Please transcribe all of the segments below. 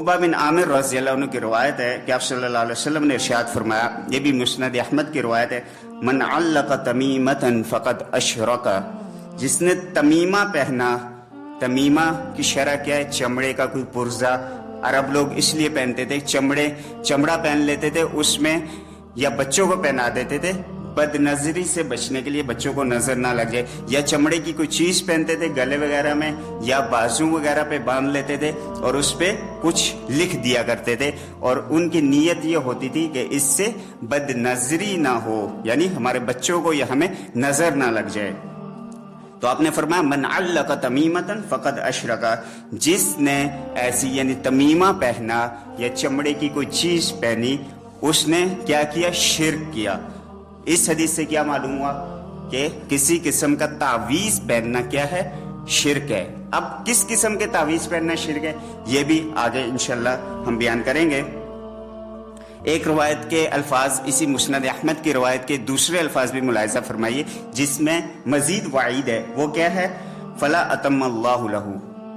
उक़बा बिन आमिर रज़ी अल्लाह अन्हु की रवायत है कि आप सल्लल्लाहु अलैहि वसल्लम ने इरशाद फरमाया, ये भी मुस्नद अहमद की रवायत है, मन अल्लक़ तमीमतन फ़क़द अशरका, जिसने तमीमा पहना। तमीमा की शरह क्या है? चमड़े का कोई पुर्जा। अरब लोग इसलिए पहनते थे, चमड़ा पहन लेते थे उसमें, या बच्चों को पहना देते थे बदनजरी से बचने के लिए, बच्चों को नजर ना लग जाए। या चमड़े की कोई चीज पहनते थे गले वगैरह में या बाजू वगैरह पे बांध लेते थे और उस पे कुछ लिख दिया करते थे, और उनकी नीयत ये होती थी कि इससे बदनजरी ना हो, यानी हमारे बच्चों को या हमें नजर ना लग जाए। तो आपने फरमाया मन अल्लक़ तमीमतन फ़क़द अशरका, जिसने ऐसी यानी तमीमा पहना या चमड़े की कोई चीज पहनी, उसने क्या किया? शिर्क किया। इस हदीस से क्या मालूम हुआ कि किसी किस्म का तावीज पहनना क्या है? शिर्क है। अब किस किस्म के तावीज पहनना शिर्क है, ये भी आगे इंशाल्लाह हम बयान करेंगे। एक रवायत के अल्फाज, इसी मुस्नद अहमद की रवायत के दूसरे अल्फाज भी मुलाहिजा फरमाइए, जिसमें मजीद वाइद है। वो क्या है? फला अतम्मल्लाहु लहू,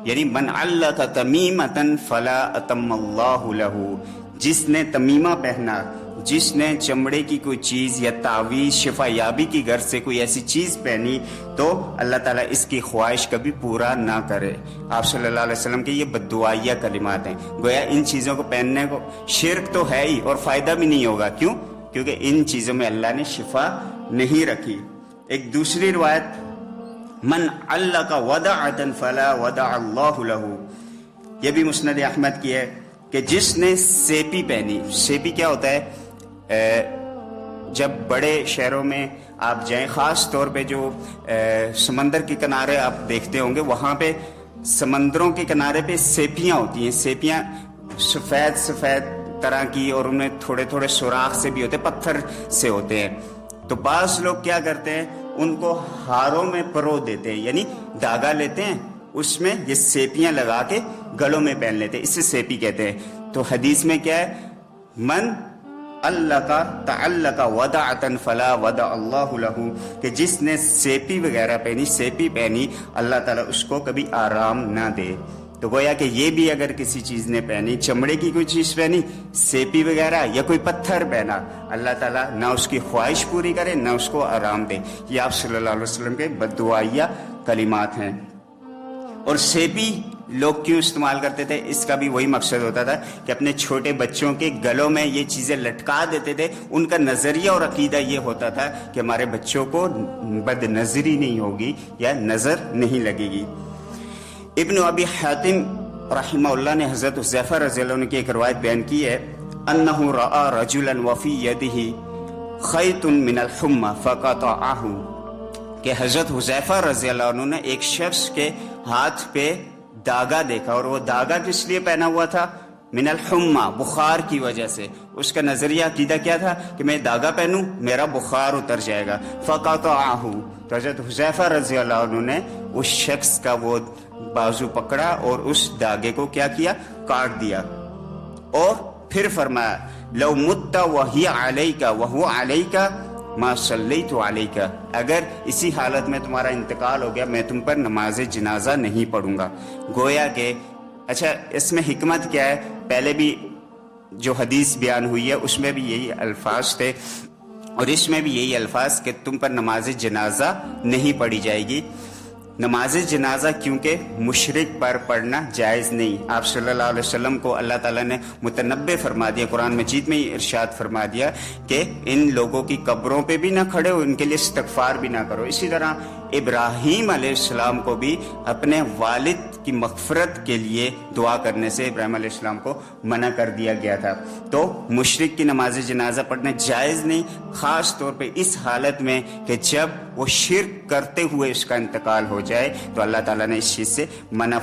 यानी मन अल्लक़ तमीमतन फला अतम्मल्लाहु लहू, जिसने तमीमा पहना, जिसने चमड़े की कोई चीज या तावीज शिफा याबी की गर्ज से कोई ऐसी चीज पहनी, तो अल्लाह ताला इसकी ख्वाहिश कभी पूरा ना करे। आप सल्लल्लाहु अलैहि वसल्लम के ये बद्दुआइया कलिमात हैं। गोया इन चीजों को पहनने को शिर्क तो है ही और फायदा भी नहीं होगा। क्यों? क्योंकि इन चीजों में अल्लाह ने शिफा नहीं रखी। एक दूसरी रिवायत, मन अल्लक़ वदअतन फला वदअल्लाहु लहू, ये भी मुस्नद अहमद की है कि जिसने सेपी पहनी। सेपी क्या होता है? जब बड़े शहरों में आप जाएं, खास तौर पे जो समंदर के किनारे आप देखते होंगे, वहां पे समंदरों के किनारे पे सेपियां होती हैं। सेपियां सफेद सफेद तरह की, और उनमें थोड़े थोड़े सुराख से भी होते, पत्थर से होते हैं। तो बास लोग क्या करते हैं, उनको हारों में परो देते हैं, यानी धागा लेते हैं, उसमें ये सेपियां लगा के गलों में पहन लेते हैं, इससे सेपी कहते हैं। तो हदीस में क्या है? मन अल्लक़ तअल्लक़ वदअतन फला वदअल्लाहु लहू, कि जिसने सेपी वगैरह पहनी, सेपी पहनी, अल्लाह ताला उसको कभी आराम ना दे। तो गोया कि ये भी अगर किसी चीज ने पहनी, चमड़े की कोई चीज पहनी, सेपी वगैरह या कोई पत्थर पहना, अल्लाह ताला ना उसकी ख्वाहिश पूरी करे ना उसको आराम दे। ये आप सल्लल्लाहु अलैहि वसल्लम के बद्दुआइया कलिमात हैं। और सेपी लोग क्यों इस्तेमाल करते थे? इसका भी वही मकसद होता था कि अपने छोटे बच्चों के गलों में ये चीजें लटका देते थे। उनका नजरिया और अकीदा ये होता था कि हमारे बच्चों को बदनजरी नहीं होगी या नजर नहीं लगेगी। इब्न अबी हातिम रहमहुल्लाह ने हजरत हुज़ैफा रज़ियल्लाहु अन्हु की एक रवायत बयान की है, अन्नहु रआ रजुलन वफी यदिही खैतुन मिनल हुम्मा फक़तअहु, कि हजरत हुज़ैफा रज़ियल्लाहु अन्हु ने एक शख्स के हाथ पे धागा देखा, और वो धागा किस लिए पहना हुआ था? मिनल हुम्मा, बुखार की वजह से। उसका नजरिया अकीदा क्या था कि मैं धागा पहनूं, मेरा बुखार उतर जाएगा। फक़तअहु, तो हजरत हुज़ैफा रज़ियल्लाहु अन्हु ने उस शख्स का वो बाजू पकड़ा और उस धागे को क्या किया? काट दिया। और फिर फरमाया, लौ मुत्ता वहिया अलैका वहुवा अलैका मा सल्लैतु अलैका, अगर इसी हालत में तुम्हारा इंतकाल हो गया, मैं तुम पर नमाज जनाजा नहीं पढ़ूंगा। गोया के अच्छा, इसमें हिकमत क्या है? पहले भी जो हदीस बयान हुई है उसमें भी यही अल्फाज थे, और इसमें भी यही अल्फाज कि तुम पर नमाज जनाजा नहीं पढ़ी जाएगी। नमाज जनाजा क्योंकि मुशरिक पर पढ़ना जायज़ नहीं। आप सल्लल्लाहु अलैहि वसल्लम को अल्लाह ताला ने मुतनब्बे फरमा दिया, कुरान मजीद में ही इरशाद फरमा दिया कि इन लोगों की कब्रों पे भी ना खड़े हो, इनके लिए इस्तगफार भी ना करो। इसी तरह इब्राहीम अलैहिस्सलाम को भी अपने वालिद की मग़फ़िरत के लिए दुआ करने से इब्राहीम अलैहिस्सलाम को मना कर दिया गया था। तो मुशरिक की नमाज जनाजा पढ़ना जायज़ नहीं, ख़ास तौर पे इस हालत में कि जब वो शिर्क करते हुए उसका इंतकाल हो जाए, तो अल्लाह ताला ने इस चीज़ से मना